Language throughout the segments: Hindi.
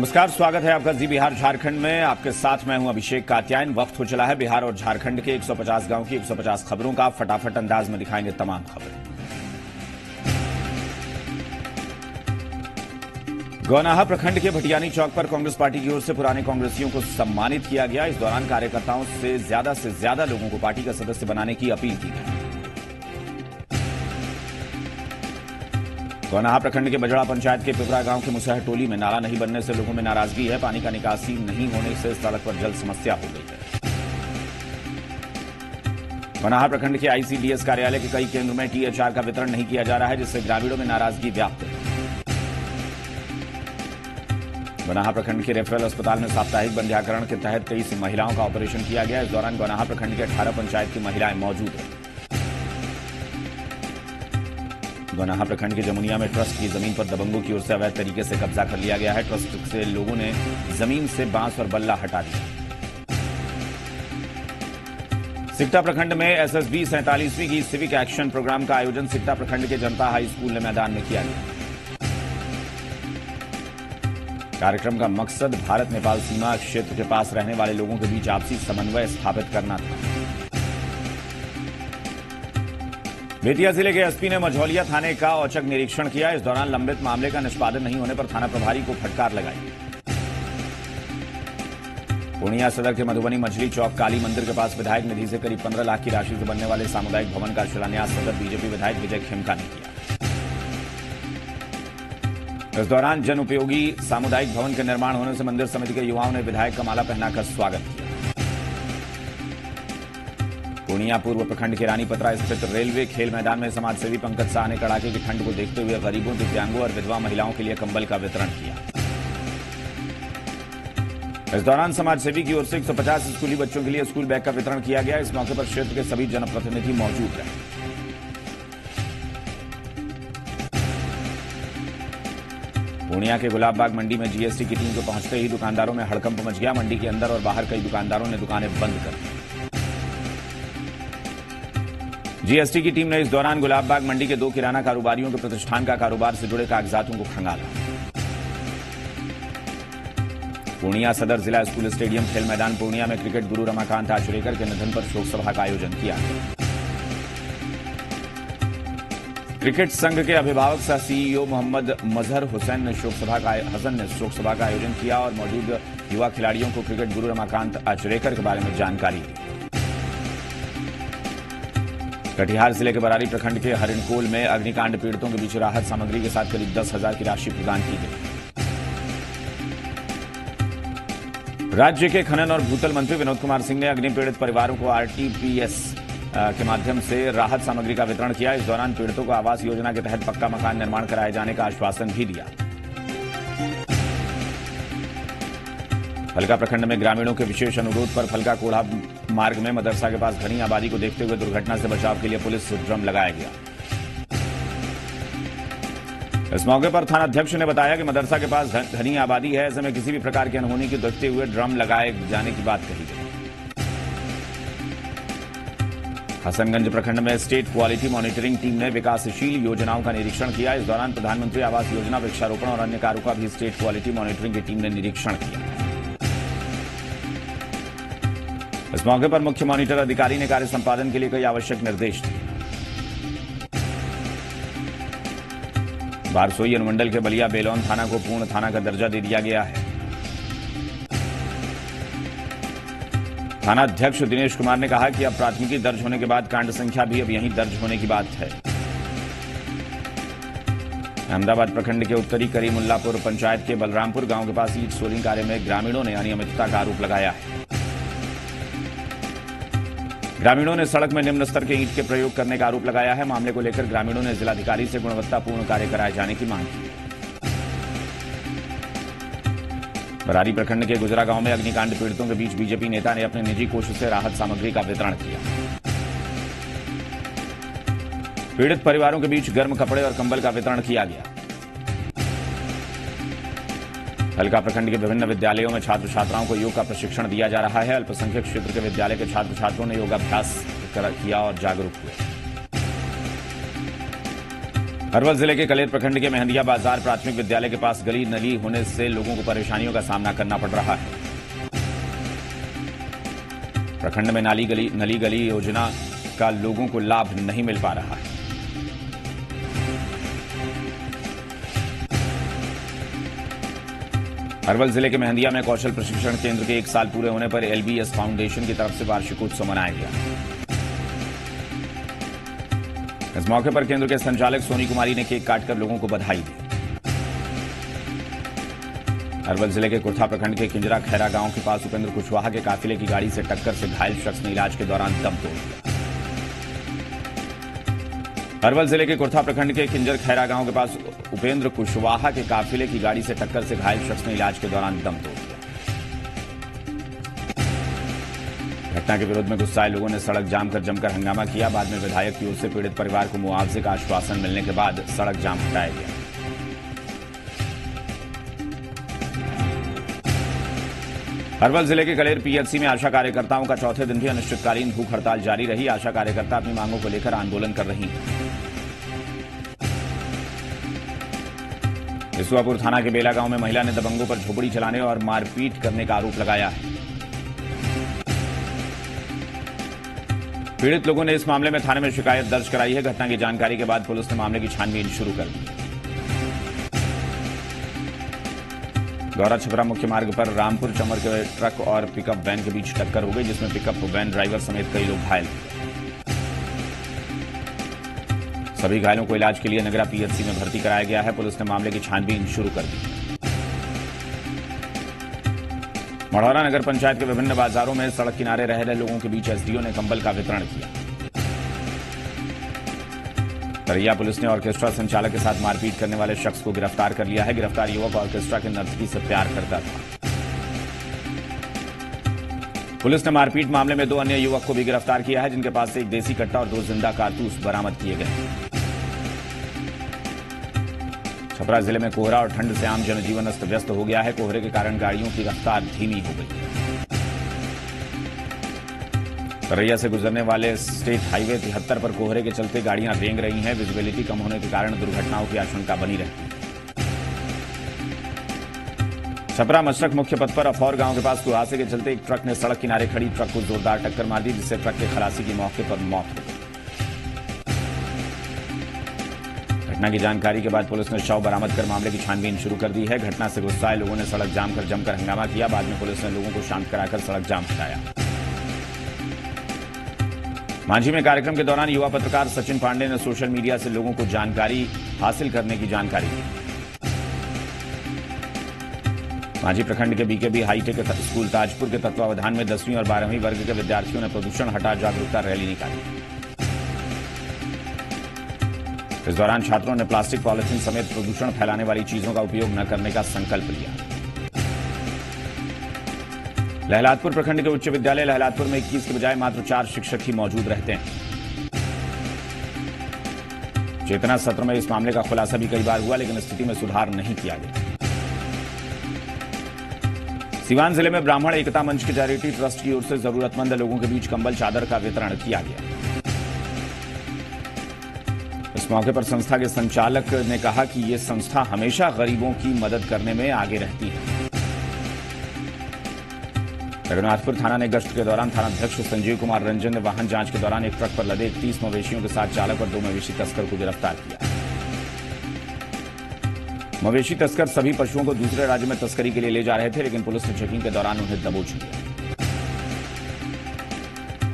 नमस्कार, स्वागत है आपका जी बिहार झारखंड में। आपके साथ मैं हूं अभिषेक कात्यायन। वक्त हो चला है बिहार और झारखंड के 150 गांव की 150 खबरों का। फटाफट अंदाज में दिखाएंगे तमाम खबरें। गौनाहा प्रखंड के भटियानी चौक पर कांग्रेस पार्टी की ओर से पुराने कांग्रेसियों को सम्मानित किया गया। इस दौरान कार्यकर्ताओं से ज्यादा लोगों को पार्टी का सदस्य बनाने की अपील की गई। गौनाहा प्रखंड के बजड़ा पंचायत के पिपरा गांव के मुसहर टोली में नाला नहीं बनने से लोगों में नाराजगी है। पानी का निकासी नहीं होने से सड़क पर जल समस्या हो गई है। गौनाहा प्रखंड के आईसीडीएस कार्यालय के कई केंद्रों में टीएचआर का वितरण नहीं किया जा रहा है, जिससे ग्रामीणों में नाराजगी व्याप्त है। गौनाहा प्रखंड के रेफरल अस्पताल में साप्ताहिक बंध्याकरण के तहत 23 महिलाओं का ऑपरेशन किया गया। इस दौरान गौनाहा प्रखंड के 18 पंचायत की महिलाएं मौजूद हैं। गौनाहा प्रखंड के जमुनिया में ट्रस्ट की जमीन पर दबंगों की ओर से अवैध तरीके से कब्जा कर लिया गया है। ट्रस्ट से लोगों ने जमीन से बांस और बल्ला हटा दिया। सिकटा प्रखंड में एसएसबी 47वीं की सिविक एक्शन प्रोग्राम का आयोजन सिकटा प्रखंड के जनता हाई स्कूल ने मैदान में किया गया। कार्यक्रम का मकसद भारत नेपाल सीमा क्षेत्र के पास रहने वाले लोगों के बीच आपसी समन्वय स्थापित करना था। बेतिया जिले के एसपी ने मझौलिया थाने का औचक निरीक्षण किया। इस दौरान लंबित मामले का निष्पादन नहीं होने पर थाना प्रभारी को फटकार लगाई। पूर्णिया सदर के मधुबनी मछली चौक काली मंदिर के पास विधायक निधि से करीब 15 लाख की राशि से बनने वाले सामुदायिक भवन का शिलान्यास सदर बीजेपी विधायक विजय खेमका ने किया। इस दौरान जन उपयोगी सामुदायिक भवन के निर्माण होने से मंदिर समिति के युवाओं ने विधायक का माला पहनाकर स्वागत किया। पूर्णिया पूर्व प्रखंड के रानीपत्रा स्थित रेलवे खेल मैदान में समाजसेवी पंकज शाह ने कड़ाके की ठंड को देखते हुए गरीबों, दिव्यांगों और विधवा महिलाओं के लिए कंबल का वितरण किया। इस दौरान समाजसेवी की ओर से 150 स्कूली बच्चों के लिए स्कूल बैग का वितरण किया गया। इस मौके पर क्षेत्र के सभी जनप्रतिनिधि मौजूद रहे। पूर्णिया के गुलाबबाग मंडी में जीएसटी की टीम को पहुंचते ही दुकानदारों में हड़कंप मच गया। मंडी के अंदर और बाहर कई दुकानदारों ने दुकानें बंद कर दी। जीएसटी की टीम ने इस दौरान गुलाबबाग मंडी के 2 किराना कारोबारियों के प्रतिष्ठान का कारोबार से जुड़े कागजातों को खंगाला। पूर्णिया सदर जिला स्कूल स्टेडियम खेल मैदान पूर्णिया में क्रिकेट गुरु रमाकांत आचरेकर के निधन पर शोक सभा का आयोजन किया गया। क्रिकेट संघ के अभिभावक सह सीईओ मोहम्मद मजहर हुसैन ने शोक सभा का आयोजन किया और मौजूद युवा खिलाड़ियों को क्रिकेट गुरु रमाकांत आचरेकर के बारे में जानकारी दी। कटिहार जिले के बरारी प्रखंड के हरिणकोल में अग्निकांड पीड़ितों के बीच राहत सामग्री के साथ करीब 10,000 की राशि प्रदान की गई। राज्य के खनन और भूतल मंत्री विनोद कुमार सिंह ने अग्नि पीड़ित परिवारों को आरटीपीएस के माध्यम से राहत सामग्री का वितरण किया। इस दौरान पीड़ितों को आवास योजना के तहत पक्का मकान निर्माण कराए जाने का आश्वासन भी दिया। फलका प्रखंड में ग्रामीणों के विशेष अनुरोध पर फलका कोढ़ा मार्ग में मदरसा के पास घनी आबादी को देखते हुए दुर्घटना से बचाव के लिए पुलिस ड्रम लगाया गया। इस मौके पर थानाध्यक्ष ने बताया कि मदरसा के पास घनी आबादी है, ऐसे में किसी भी प्रकार की अनहोनी को देखते हुए ड्रम लगाए जाने की बात कही गई। हसनगंज प्रखंड में स्टेट क्वालिटी मॉनिटरिंग टीम ने विकासशील योजनाओं का निरीक्षण किया। इस दौरान प्रधानमंत्री आवास योजना, वृक्षारोपण और अन्य कार्यों का भी स्टेट क्वालिटी मॉनिटरिंग की टीम ने निरीक्षण किया। इस मौके पर मुख्य मॉनिटर अधिकारी ने कार्य संपादन के लिए कई आवश्यक निर्देश दिए। बारसोई अनुमंडल के बलिया बेलौन थाना को पूर्ण थाना का दर्जा दे दिया गया है। थानाध्यक्ष दिनेश कुमार ने कहा कि अब प्राथमिकी दर्ज होने के बाद कांड संख्या भी अब यहीं दर्ज होने की बात है। अहमदाबाद प्रखंड के उत्तरी करीमुल्लापुर पंचायत के बलरामपुर गांव के पास ईंट सोलिंग कार्य में ग्रामीणों ने अनियमितता का आरोप लगाया है। ग्रामीणों ने सड़क में निम्न स्तर के ईंट के प्रयोग करने का आरोप लगाया है। मामले को लेकर ग्रामीणों ने जिलाधिकारी से गुणवत्तापूर्ण कार्य कराए जाने की मांग की। बरारी प्रखंड के गुजरा गांव में अग्निकांड पीड़ितों के बीच बीजेपी नेता ने अपने निजी कोष से राहत सामग्री का वितरण किया। पीड़ित परिवारों के बीच गर्म कपड़े और कंबल का वितरण किया गया। फलका प्रखंड के विभिन्न विद्यालयों में छात्र छात्राओं को योग का प्रशिक्षण दिया जा रहा है। अल्पसंख्यक क्षेत्र के विद्यालय के छात्र छात्राओं ने योगाभ्यास किया और जागरूक हुए। अरवल जिले के कलेर प्रखंड के मेहंदिया बाजार प्राथमिक विद्यालय के पास गली नली होने से लोगों को परेशानियों का सामना करना पड़ रहा है। प्रखंड में नली गली योजना का लोगों को लाभ नहीं मिल पा रहा है। अरवल जिले के मेहंदिया में कौशल प्रशिक्षण केंद्र के 1 साल पूरे होने पर एलबीएस फाउंडेशन की तरफ से वार्षिकोत्सव मनाया गया। इस मौके पर केंद्र के संचालक सोनी कुमारी ने केक काटकर लोगों को बधाई दी। अरवल जिले के कुर्था प्रखंड के किंजरा खैरा गांव के पास उपेंद्र कुशवाहा के काफिले की गाड़ी से टक्कर से घायल शख्स ने इलाज के दौरान दम तोड़ दिया। अरवल जिले के कुर्था प्रखंड के किंजर खैरा गांव के पास उपेंद्र कुशवाहा के काफिले की गाड़ी से टक्कर से घायल शख्स ने इलाज के दौरान दम तोड़ दिया। घटना के विरोध में गुस्साए लोगों ने सड़क जाम कर जमकर हंगामा किया। बाद में विधायक की ओर से पीड़ित परिवार को मुआवजे का आश्वासन मिलने के बाद सड़क जाम हटाया गया। अरवल जिले के कलेर पीएचसी में आशा कार्यकर्ताओं का चौथे दिन भी अनिश्चितकालीन भूख हड़ताल जारी रही। आशा कार्यकर्ता अपनी मांगों को लेकर आंदोलन कर रही हैं। इसुआपुर थाना के बेला गांव में महिला ने दबंगों पर झोपड़ी चलाने और मारपीट करने का आरोप लगाया है। पीड़ित लोगों ने इस मामले में थाने में शिकायत दर्ज कराई है। घटना की जानकारी के बाद पुलिस ने मामले की छानबीन शुरू कर दी। गौरा छपरा मुख्य मार्ग पर रामपुर चमर के ट्रक और पिकअप वैन के बीच टक्कर हो गई, जिसमें पिकअप वैन ड्राइवर समेत कई लोग घायल हुए। सभी घायलों को इलाज के लिए नगरा पीएचसी में भर्ती कराया गया है। पुलिस ने मामले की छानबीन शुरू कर दी। मढ़ौरा नगर पंचायत के विभिन्न बाजारों में सड़क किनारे रह रहे लोगों के बीच एसडीओ ने कंबल का वितरण किया। तरैया पुलिस ने ऑर्केस्ट्रा संचालक के साथ मारपीट करने वाले शख्स को गिरफ्तार कर लिया है। गिरफ्तार युवक ऑर्केस्ट्रा के नर्तकी से प्यार करता था। पुलिस ने मारपीट मामले में 2 अन्य युवक को भी गिरफ्तार किया है, जिनके पास से एक देसी कट्टा और 2 जिंदा कारतूस बरामद किए गए। छपरा जिले में कोहरा और ठंड से आम जनजीवन अस्त व्यस्त हो गया है। कोहरे के कारण गाड़ियों की रफ्तार धीमी हो गई। तरैया से गुजरने वाले स्टेट हाईवे 73 पर कोहरे के चलते गाड़ियां रेंग रही हैं। विजिबिलिटी कम होने के कारण दुर्घटनाओं की आशंका बनी रहती है। छपरा मशरक मुख्य पथ पर अफौर गांव के पास कुहासे के चलते एक ट्रक ने सड़क किनारे खड़ी ट्रक को जोरदार टक्कर मार दी, जिससे ट्रक के खलासी की मौके पर मौत हो गई। घटना की जानकारी के बाद पुलिस ने शव बरामद कर मामले की छानबीन शुरू कर दी है। घटना से गुस्साए लोगों ने सड़क जाम कर जमकर हंगामा किया। बाद में पुलिस ने लोगों को शांत कराकर सड़क जाम हटाया। मांझी में कार्यक्रम के दौरान युवा पत्रकार सचिन पांडे ने सोशल मीडिया से लोगों को जानकारी हासिल करने की जानकारी दी। मांझी प्रखंड के बीकेबी हाईटेक स्कूल ताजपुर के तत्वावधान में 10वीं और 12वीं वर्ग के विद्यार्थियों ने प्रदूषण हटा जागरूकता रैली निकाली। इस दौरान छात्रों ने प्लास्टिक पॉलिथीन समेत प्रदूषण फैलाने वाली चीजों का उपयोग न करने का संकल्प लिया। लहलादपुर प्रखंड के उच्च विद्यालय लहलादपुर में 21 के बजाय मात्र 4 शिक्षक ही मौजूद रहते हैं। चेतना सत्र में इस मामले का खुलासा भी कई बार हुआ, लेकिन स्थिति में सुधार नहीं किया गया। सीवान जिले में ब्राह्मण एकता मंच के चैरिटी ट्रस्ट की ओर से जरूरतमंद लोगों के बीच कंबल चादर का वितरण किया गया। इस मौके पर संस्था के संचालक ने कहा कि ये संस्था हमेशा गरीबों की मदद करने में आगे रहती है। रघुनाथपुर थाना ने गश्त के दौरान थानाध्यक्ष संजीव कुमार रंजन ने वाहन जांच के दौरान एक ट्रक पर लदे 30 मवेशियों के साथ चालक और 2 मवेशी तस्कर को गिरफ्तार किया। मवेशी तस्कर सभी पशुओं को दूसरे राज्य में तस्करी के लिए ले जा रहे थे, लेकिन पुलिस ने चेकिंग के दौरान उन्हें दबोच लिया।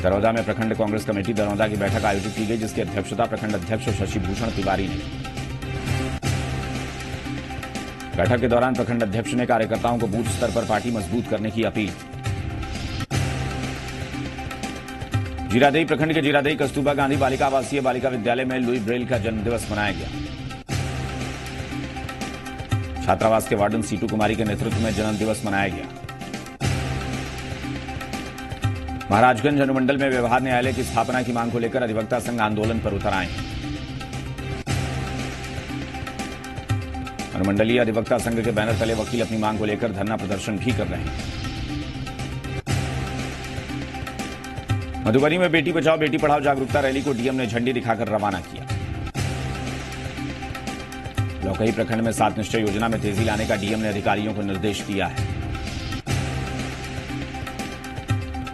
दरौदा में प्रखंड कांग्रेस कमेटी दरौदा की बैठक आयोजित की गई, जिसकी अध्यक्षता प्रखंड अध्यक्ष शशिभूषण तिवारी ने की। बैठक के दौरान प्रखंड अध्यक्ष ने कार्यकर्ताओं को बूथ स्तर पर पार्टी मजबूत करने की अपील की। जीरादेई प्रखंड के जीरादेई कस्तूरबा गांधी बालिका आवासीय बालिका विद्यालय में लुई ब्रेल का जन्मदिवस मनाया गया। छात्रावास के वार्डन सीटू कुमारी के नेतृत्व में जन्म दिवस मनाया गया। महाराजगंज अनुमंडल में व्यवहार न्यायालय की स्थापना की मांग को लेकर अधिवक्ता संघ आंदोलन पर उतर आए हैं। अनुमंडलीय अधिवक्ता संघ के बैनर तले वकील अपनी मांग को लेकर धरना प्रदर्शन भी कर रहे हैं। मधुबनी में बेटी बचाओ बेटी पढ़ाओ जागरूकता रैली को डीएम ने झंडी दिखाकर रवाना किया। लौकही प्रखंड में 7 निश्चय योजना में तेजी लाने का डीएम ने अधिकारियों को निर्देश दिया है।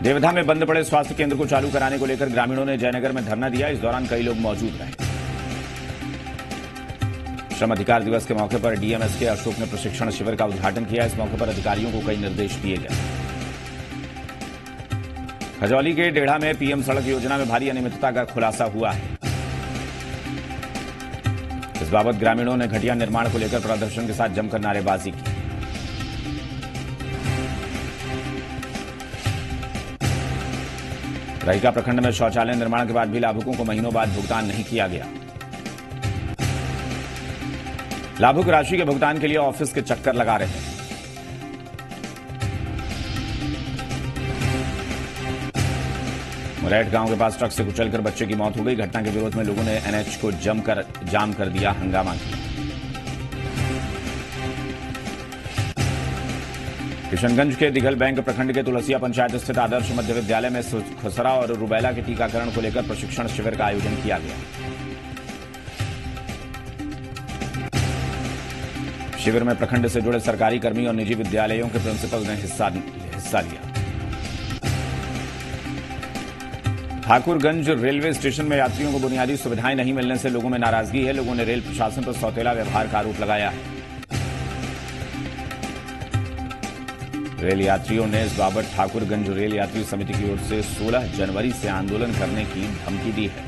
देवधा में बंद पड़े स्वास्थ्य केंद्र को चालू कराने को लेकर ग्रामीणों ने जयनगर में धरना दिया। इस दौरान कई लोग मौजूद रहे। श्रम अधिकार दिवस के मौके पर डीएमएस के अशोक ने प्रशिक्षण शिविर का उद्घाटन किया। इस मौके पर अधिकारियों को कई निर्देश दिए गए। खजौली के डेढ़ा में पीएम सड़क योजना में भारी अनियमितता का खुलासा हुआ है। इस बाबत ग्रामीणों ने घटिया निर्माण को लेकर प्रदर्शन के साथ जमकर नारेबाजी की। रहिका प्रखंड में शौचालय निर्माण के बाद भी लाभुकों को महीनों बाद भुगतान नहीं किया गया। लाभुक राशि के भुगतान के लिए ऑफिस के चक्कर लगा रहे हैं। मुरैठ गांव के पास ट्रक से कुचलकर बच्चे की मौत हो गई। घटना के विरोध में लोगों ने एनएच को जाम कर दिया, हंगामा किया। किशनगंज के दिघल बैंक प्रखंड के तुलसिया पंचायत स्थित आदर्श मध्य विद्यालय में खसरा और रूबेला के टीकाकरण को लेकर प्रशिक्षण शिविर का आयोजन किया गया। शिविर में प्रखंड से जुड़े सरकारी कर्मी और निजी विद्यालयों के प्रिंसिपल ने हिस्सा लिया। ठाकुरगंज रेलवे स्टेशन में यात्रियों को बुनियादी सुविधाएं नहीं मिलने से लोगों में नाराजगी है। लोगों ने रेल प्रशासन पर सौतेला व्यवहार का आरोप लगाया है। रेल यात्रियों ने इस बाबत ठाकुरगंज रेल यात्री समिति की ओर से 16 जनवरी से आंदोलन करने की धमकी दी है।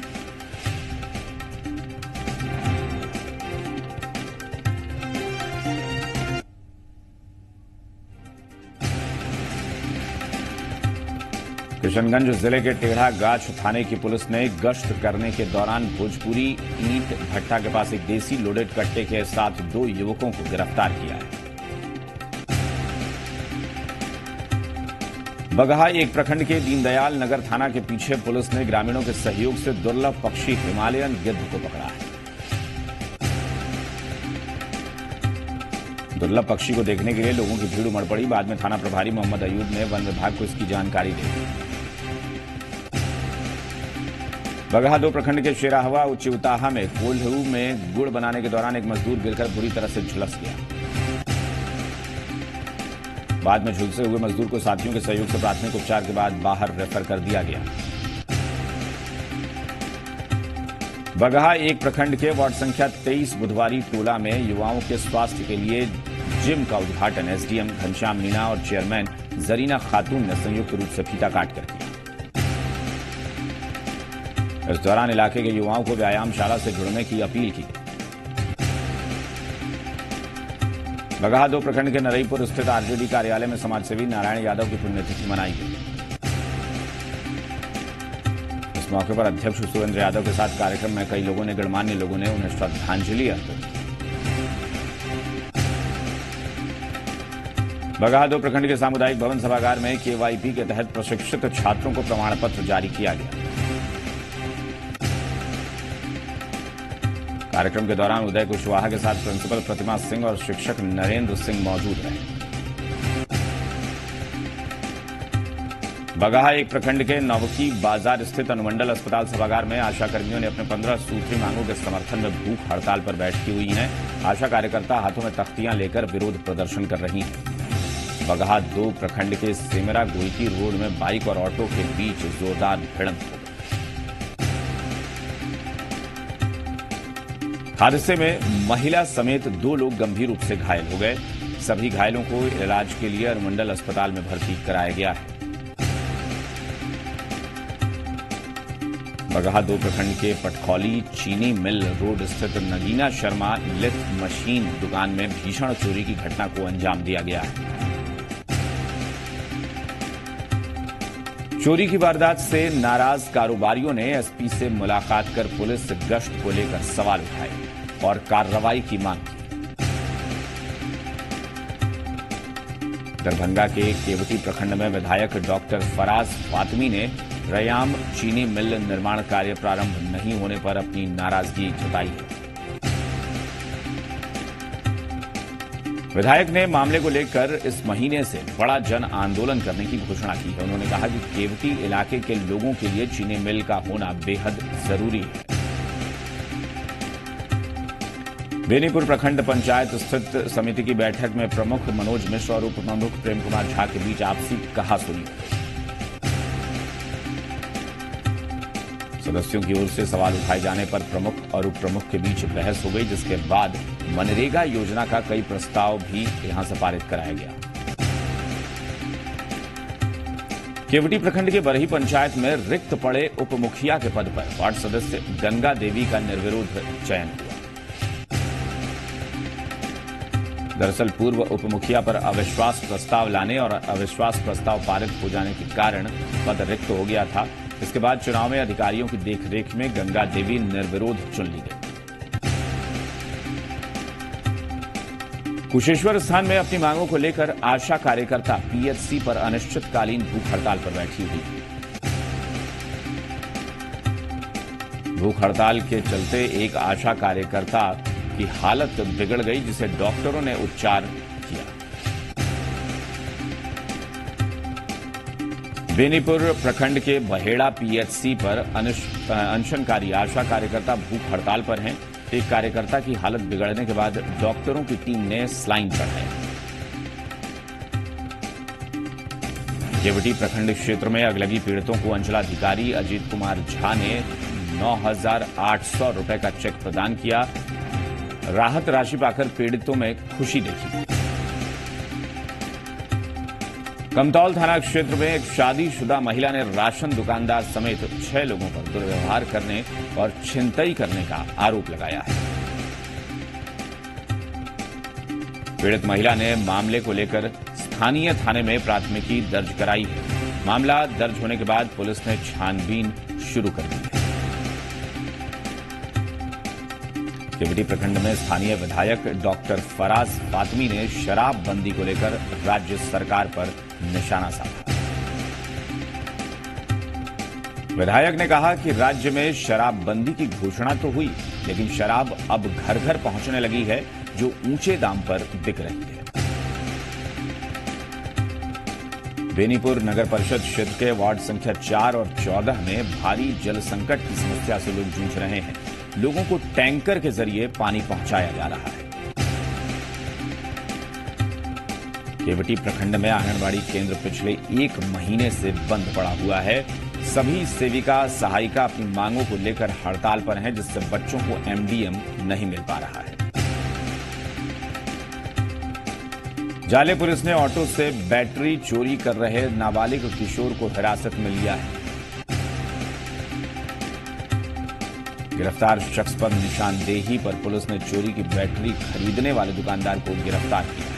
किशनगंज जिले के टेढ़ा गाछ थाने की पुलिस ने गश्त करने के दौरान भोजपुरी ईंट भट्टा के पास एक देसी लोडेड कट्टे के साथ 2 युवकों को गिरफ्तार किया है। बगहा एक प्रखंड के दीनदयाल नगर थाना के पीछे पुलिस ने ग्रामीणों के सहयोग से दुर्लभ पक्षी हिमालयन गिद्ध को पकड़ा है। दुर्लभ पक्षी को देखने के लिए लोगों की भीड़ उमड़ पड़ी। बाद में थाना प्रभारी मोहम्मद अयूब ने वन विभाग को इसकी जानकारी दी। बगहा 2 प्रखंड के शेराहवा उच्चउताहा में कोल्हू में गुड़ बनाने के दौरान एक मजदूर गिरकर बुरी तरह से झुलस गया। बाद में झुलसे हुए मजदूर को साथियों के सहयोग से प्राथमिक उपचार के बाद बाहर रेफर कर दिया गया। बगहा एक प्रखंड के वार्ड संख्या 23 बुधवारी टोला में युवाओं के स्वास्थ्य के लिए जिम का उद्घाटन एसडीएम घनश्याम मीणा और चेयरमैन जरीना खातून ने संयुक्त रूप से फीता काट कर किया। इस दौरान इलाके के युवाओं को व्यायामशाला से जुड़ने की अपील की। बगहा 2 प्रखंड के नरईपुर स्थित आरजेडी कार्यालय में समाजसेवी नारायण यादव की पुण्यतिथि मनाई गई। इस मौके पर अध्यक्ष सुरेंद्र यादव के साथ कार्यक्रम में कई लोगों ने गणमान्य लोगों ने उन्हें श्रद्धांजलि अर्पित की। बगहा 2 प्रखंड के सामुदायिक भवन सभागार में केवाईपी के तहत प्रशिक्षित छात्रों को प्रमाण पत्र जारी किया गया। कार्यक्रम के दौरान उदय कुशवाहा के साथ प्रिंसिपल प्रतिमा सिंह और शिक्षक नरेंद्र सिंह मौजूद रहे। बगहा एक प्रखंड के नवकी बाजार स्थित अनुमंडल अस्पताल सभागार में आशा कर्मियों ने अपने 15 सूत्री मांगों के समर्थन में भूख हड़ताल पर बैठी हुई हैं। आशा कार्यकर्ता हाथों में तख्तियां लेकर विरोध प्रदर्शन कर रही हैं। बगहा 2 प्रखंड के सेमरा गोईती रोड में बाइक और ऑटो के बीच जोरदार भिड़ंत हो गई। हादसे में महिला समेत 2 लोग गंभीर रूप से घायल हो गए। सभी घायलों को इलाज के लिए अनुमंडल अस्पताल में भर्ती कराया गया है। बगहा 2 प्रखंड के पटखौली चीनी मिल रोड स्थित नगीना शर्मा लिथ मशीन दुकान में भीषण चोरी की घटना को अंजाम दिया गया है। चोरी की वारदात से नाराज कारोबारियों ने एसपी से मुलाकात कर पुलिस गश्त को लेकर सवाल उठाए और कार्रवाई की मांग की। दरभंगा के केवटी प्रखंड में विधायक डॉक्टर फराज फातमी ने रयाम चीनी मिल निर्माण कार्य प्रारंभ नहीं होने पर अपनी नाराजगी जताई है। विधायक ने मामले को लेकर इस महीने से बड़ा जन आंदोलन करने की घोषणा की है। उन्होंने कहा कि केवटी इलाके के लोगों के लिए चीनी मिल का होना बेहद जरूरी है। बेनीपुर प्रखंड पंचायत स्थित समिति की बैठक में प्रमुख मनोज मिश्र और उप प्रमुख प्रेम कुमार झा के बीच आपसी कहासुनी। सदस्यों की ओर से सवाल उठाए जाने पर प्रमुख और उप प्रमुख के बीच बहस हो गई, जिसके बाद मनरेगा योजना का कई प्रस्ताव भी यहां से पारित कराया गया। केवटी प्रखंड के बरही पंचायत में रिक्त पड़े उप मुखिया के पद पर वार्ड सदस्य गंगा देवी का निर्विरोध चयन हुआ। दरअसल पूर्व उप मुखिया पर अविश्वास प्रस्ताव लाने और अविश्वास प्रस्ताव पारित हो जाने के कारण पद रिक्त हो गया था। इसके बाद चुनाव में अधिकारियों की देखरेख में गंगा देवी निर्विरोध चुन ली गई। कुशेश्वर स्थान में अपनी मांगों को लेकर आशा कार्यकर्ता पीएचसी पर अनिश्चितकालीन भूख हड़ताल पर बैठी हुई। भूख हड़ताल के चलते एक आशा कार्यकर्ता की हालत बिगड़ गई, जिसे डॉक्टरों ने उपचार किया। बेनीपुर प्रखंड के बहेड़ा पीएचसी पर अनशनकारी आशा कार्यकर्ता भूख हड़ताल पर हैं। एक कार्यकर्ता की हालत बिगड़ने के बाद डॉक्टरों की टीम ने सलाइन चढ़ाया। केवटी प्रखंड क्षेत्र में अगलगी पीड़ितों को अंचलाधिकारी अजीत कुमार झा ने 9,800 रुपए का चेक प्रदान किया। राहत राशि पाकर पीड़ितों में खुशी देखी। कमतौल थाना क्षेत्र में एक शादीशुदा महिला ने राशन दुकानदार समेत 6 लोगों पर दुर्व्यवहार करने और छिनतई करने का आरोप लगाया है। पीड़ित महिला ने मामले को लेकर स्थानीय थाने में प्राथमिकी दर्ज कराई है। मामला दर्ज होने के बाद पुलिस ने छानबीन शुरू कर दी है। केवटी प्रखंड में स्थानीय विधायक डॉक्टर फराज फातमी ने शराबबंदी को लेकर राज्य सरकार पर निशाना साधा। विधायक ने कहा कि राज्य में शराबबंदी की घोषणा तो हुई, लेकिन शराब अब घर घर पहुंचने लगी है, जो ऊंचे दाम पर बिक रही है। बेनीपुर नगर परिषद क्षेत्र के वार्ड संख्या 4 और 14 में भारी जल संकट की समस्या से लोग जूझ रहे हैं। लोगों को टैंकर के जरिए पानी पहुंचाया जा रहा है। केवटी प्रखंड में आंगनबाड़ी केंद्र पिछले 1 महीने से बंद पड़ा हुआ है। सभी सेविका सहायिका अपनी मांगों को लेकर हड़ताल पर हैं, जिससे बच्चों को एमडीएम नहीं मिल पा रहा है। जाले पुलिस ने ऑटो से बैटरी चोरी कर रहे नाबालिग किशोर को हिरासत में लिया है। गिरफ्तार शख्स पर निशानदेही पर पुलिस ने चोरी की बैटरी खरीदने वाले दुकानदार को गिरफ्तार किया है।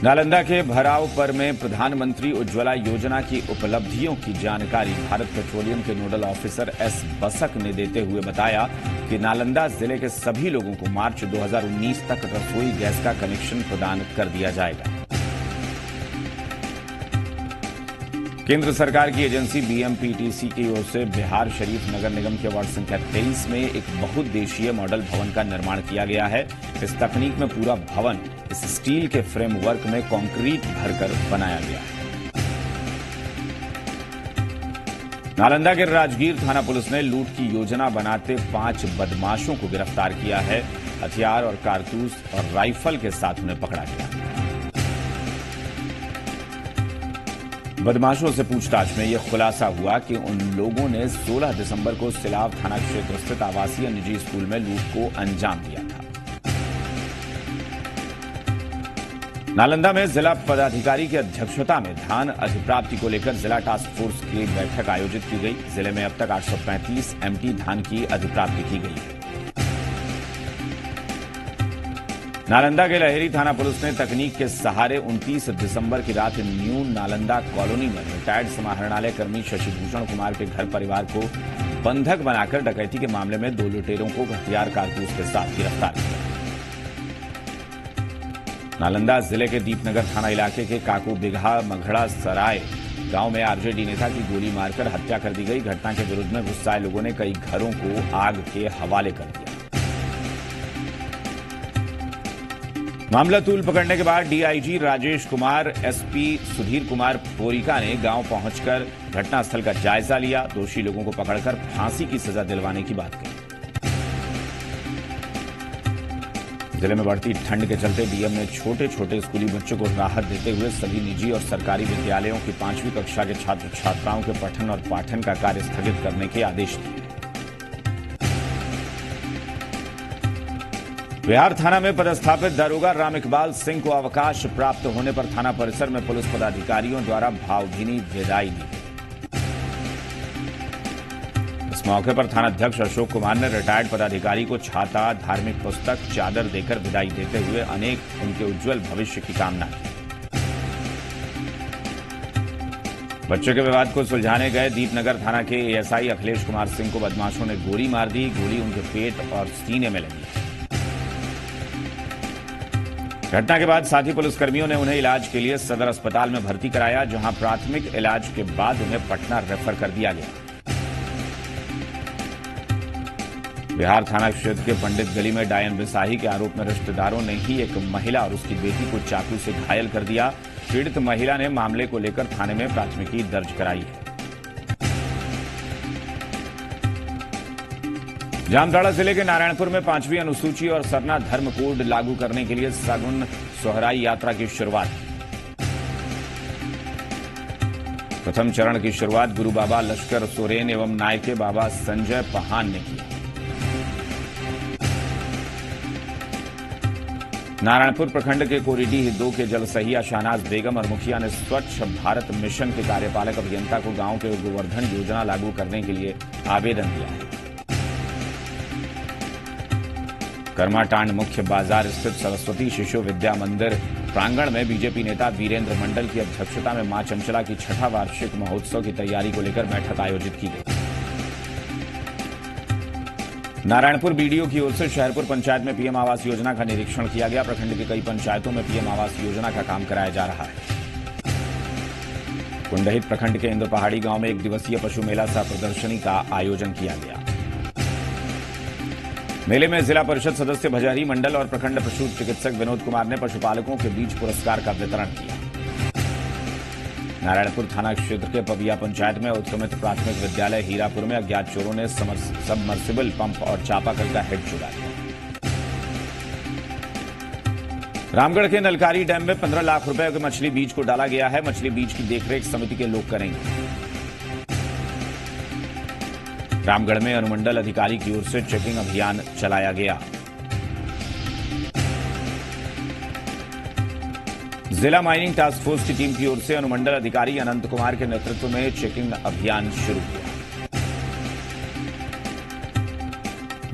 नालंदा के भरावपर में प्रधानमंत्री उज्ज्वला योजना की उपलब्धियों की जानकारी भारत पेट्रोलियम के नोडल ऑफिसर एस बसक ने देते हुए बताया कि नालंदा जिले के सभी लोगों को मार्च 2019 तक रसोई गैस का कनेक्शन प्रदान कर दिया जाएगा। केंद्र सरकार की एजेंसी बीएमपीटीसी की ओर से बिहार शरीफ नगर निगम के वार्ड संख्या 23 में एक बहुउद्देशीय मॉडल भवन का निर्माण किया गया है। इस तकनीक में पूरा भवन इस स्टील के फ्रेमवर्क में कंक्रीट भरकर बनाया गया है। नालंदा के राजगीर थाना पुलिस ने लूट की योजना बनाते 5 बदमाशों को गिरफ्तार किया है। हथियार और कारतूस और राइफल के साथ उन्हें पकड़ा गया। बदमाशों से पूछताछ में यह खुलासा हुआ कि उन लोगों ने 16 दिसंबर को सिलाव थाना क्षेत्र स्थित आवासीय निजी स्कूल में लूट को अंजाम दिया था। नालंदा में जिला पदाधिकारी की अध्यक्षता में धान अधिप्राप्ति को लेकर जिला टास्क फोर्स की बैठक आयोजित की गई। जिले में अब तक 835 एमटी धान की अधिप्राप्ति की गई है। नालंदा के लहेरी थाना पुलिस ने तकनीक के सहारे 29 दिसंबर की रात न्यू नालंदा कॉलोनी में रिटायर्ड समाहरणालय कर्मी शशिभूषण कुमार के घर परिवार को बंधक बनाकर डकैती के मामले में 2 लुटेरों को हथियार कारतूस के साथ गिरफ्तार किया। नालंदा जिले के दीपनगर थाना इलाके के काकू बिघा मघड़ा सराय गांव में आरजेडी नेता की गोली मारकर हत्या कर दी गई। घटना के विरोध में गुस्साए लोगों ने कई घरों को आग के हवाले कर दिया। मामला तूल पकड़ने के बाद डीआईजी राजेश कुमार, एसपी सुधीर कुमार पोरिका ने गांव पहुंचकर घटनास्थल का जायजा लिया। दोषी लोगों को पकड़कर फांसी की सजा दिलवाने की बात कही। जिले में बढ़ती ठंड के चलते डीएम ने छोटे छोटे स्कूली बच्चों को राहत देते हुए सभी निजी और सरकारी विद्यालयों की 5वीं कक्षा के छात्र छात्राओं के पठन और पाठन का कार्य स्थगित करने के आदेश दिए। बिहार थाना में पदस्थापित दारोगा राम इकबाल सिंह को अवकाश प्राप्त होने पर थाना परिसर में पुलिस पदाधिकारियों द्वारा भावभीनी विदाई दी। इस मौके पर थानाध्यक्ष अशोक कुमार ने रिटायर्ड पदाधिकारी को छाता, धार्मिक पुस्तक, चादर देकर विदाई देते हुए उनके उज्जवल भविष्य की कामना की। बच्चों के विवाद को सुलझाने गए दीपनगर थाना के एएसआई अखिलेश कुमार सिंह को बदमाशों ने गोली मार दी। गोली उनके पेट और सीने में लगी। घटना के बाद साथी पुलिसकर्मियों ने उन्हें इलाज के लिए सदर अस्पताल में भर्ती कराया, जहां प्राथमिक इलाज के बाद उन्हें पटना रेफर कर दिया गया। बिहार थाना क्षेत्र के पंडित गली में डायन बिसाही के आरोप में रिश्तेदारों ने ही एक महिला और उसकी बेटी को चाकू से घायल कर दिया। पीड़ित महिला ने मामले को लेकर थाने में प्राथमिकी दर्ज कराई है। जामताड़ा जिले के नारायणपुर में 5वीं अनुसूची और सरना धर्म कोड लागू करने के लिए सगुन सोहराई यात्रा की शुरुआत। प्रथम चरण की शुरुआत गुरु बाबा लश्कर सोरेन एवं नायके बाबा संजय पहान ने की। नारायणपुर प्रखंड के कोरीडीह 2 के जलसहिया शहनाज बेगम और मुखिया ने स्वच्छ भारत मिशन के कार्यपालक अभियंता को गांव के गोवर्धन योजना लागू करने के लिए आवेदन दिया है। कर्माटांड मुख्य बाजार स्थित सरस्वती शिशु विद्या मंदिर प्रांगण में बीजेपी नेता वीरेंद्र मंडल की अध्यक्षता में मां चंचला की 6ठा वार्षिक महोत्सव की तैयारी को लेकर बैठक आयोजित की गई। नारायणपुर बीडीओ की ओर से शहरपुर पंचायत में पीएम आवास योजना का निरीक्षण किया गया। प्रखंड की कई पंचायतों में पीएम आवास योजना का काम कराया जा रहा है। कुंडहित प्रखंड के इंद्र पहाड़ी गांव में 1 दिवसीय पशु मेला सह प्रदर्शनी का आयोजन किया गया। मेले में जिला परिषद सदस्य भजहरी मंडल और प्रखंड पशु चिकित्सक विनोद कुमार ने पशुपालकों के बीच पुरस्कार का वितरण किया। नारायणपुर थाना क्षेत्र के पबिया पंचायत में उत्क्रमित प्राथमिक विद्यालय हीरापुर में अज्ञात चोरों ने सबमर्सिबल पंप और चापाकल का हेड चुरा लिया। रामगढ़ के नलकारी डैम में 15 लाख रुपए के मछली बीज को डाला गया है। मछली बीज की देखरेख समिति के लोग करेंगे। रामगढ़ में अनुमंडल अधिकारी की ओर से चेकिंग अभियान चलाया गया। जिला माइनिंग टास्क फोर्स की टीम की ओर से अनुमंडल अधिकारी अनंत कुमार के नेतृत्व में चेकिंग अभियान शुरू किया।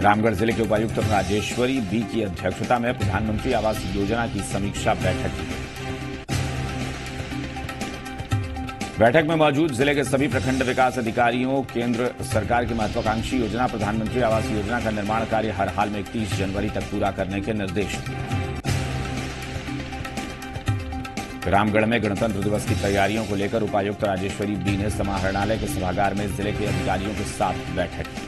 रामगढ़ जिले के उपायुक्त राजेश्वरी बी की अध्यक्षता में प्रधानमंत्री आवास योजना की समीक्षा बैठक की गई। बैठक में मौजूद जिले के सभी प्रखंड विकास अधिकारियों केंद्र सरकार की महत्वाकांक्षी योजना प्रधानमंत्री आवास योजना का निर्माण कार्य हर हाल में 31 जनवरी तक पूरा करने के निर्देश दिए। रामगढ़ में गणतंत्र दिवस की तैयारियों को लेकर उपायुक्त राजेश्वरी बी ने समाहरणालय के सभागार में जिले के अधिकारियों के साथ बैठक की।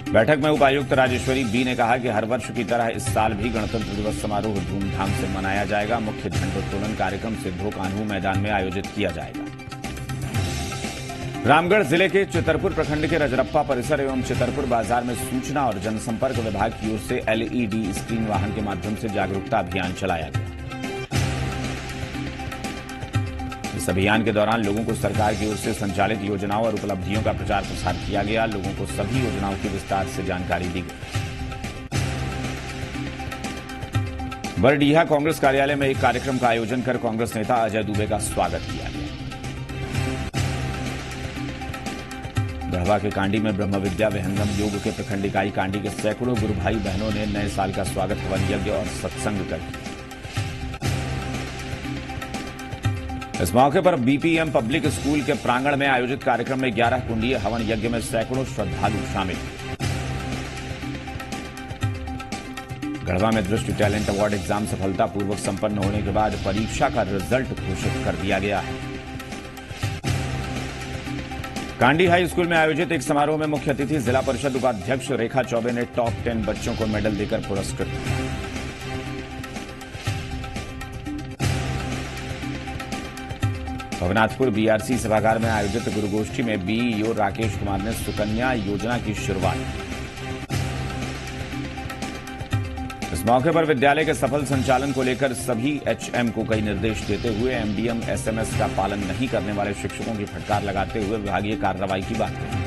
बैठक में उपायुक्त राजेश्वरी बी ने कहा कि हर वर्ष की तरह इस साल भी गणतंत्र दिवस समारोह धूमधाम से मनाया जाएगा। मुख्य झंडोत्तोलन कार्यक्रम सिद्धो कान्हू मैदान में आयोजित किया जाएगा। रामगढ़ जिले के चितरपुर प्रखंड के रजरप्पा परिसर एवं चितरपुर बाजार में सूचना और जनसंपर्क विभाग की ओर से एलईडी स्क्रीन वाहन के माध्यम से जागरूकता अभियान चलाया गया। इस अभियान के दौरान लोगों को सरकार की ओर से संचालित योजनाओं और उपलब्धियों का प्रचार प्रसार किया गया। लोगों को सभी योजनाओं की विस्तार से जानकारी दी गई। बरडीहा कांग्रेस कार्यालय में एक कार्यक्रम का आयोजन कर कांग्रेस नेता अजय दुबे का स्वागत किया गया। गढ़वा के कांडी में ब्रह्म विद्या विहंगम योग के प्रखंड इकाई कांडी के सैकड़ों गुरु भाई बहनों ने नए साल का स्वागत हवन यज्ञ और सत्संग कर किया। इस मौके पर बीपीएम पब्लिक स्कूल के प्रांगण में आयोजित कार्यक्रम में 11 कुंडीय हवन यज्ञ में सैकड़ों श्रद्धालु शामिल हुए। गढ़वा में दृष्टि टैलेंट अवार्ड एग्जाम सफलतापूर्वक संपन्न होने के बाद परीक्षा का रिजल्ट घोषित कर दिया गया है। कांडी हाई स्कूल में आयोजित एक समारोह में मुख्य अतिथि जिला परिषद उपाध्यक्ष रेखा चौबे ने टॉप 10 बच्चों को मेडल देकर पुरस्कृत किया। भवनाथपुर बीआरसी सभागार में आयोजित गुरुगोष्ठी में बीईओ राकेश कुमार ने सुकन्या योजना की शुरुआत की। इस मौके पर विद्यालय के सफल संचालन को लेकर सभी एचएम को कई निर्देश देते हुए एमडीएम एसएमएस का पालन नहीं करने वाले शिक्षकों की फटकार लगाते हुए विभागीय कार्रवाई की बात कही।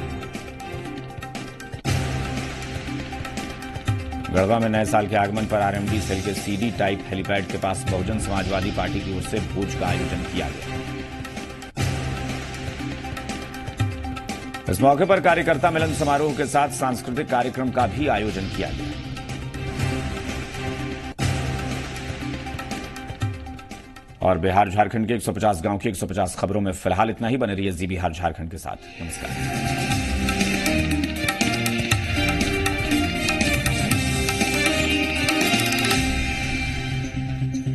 गढ़वा में नए साल के आगमन पर आरएमडी सेल के सीडी टाइप हेलीपैड के पास बहुजन समाजवादी पार्टी की ओर से भोज का आयोजन किया गया। इस मौके पर कार्यकर्ता मिलन समारोह के साथ सांस्कृतिक कार्यक्रम का भी आयोजन किया गया। और बिहार झारखंड के 150 गांव की 150 खबरों में फिलहाल इतना ही। बने रहिए जी बिहार झारखंड के साथ। नमस्कार।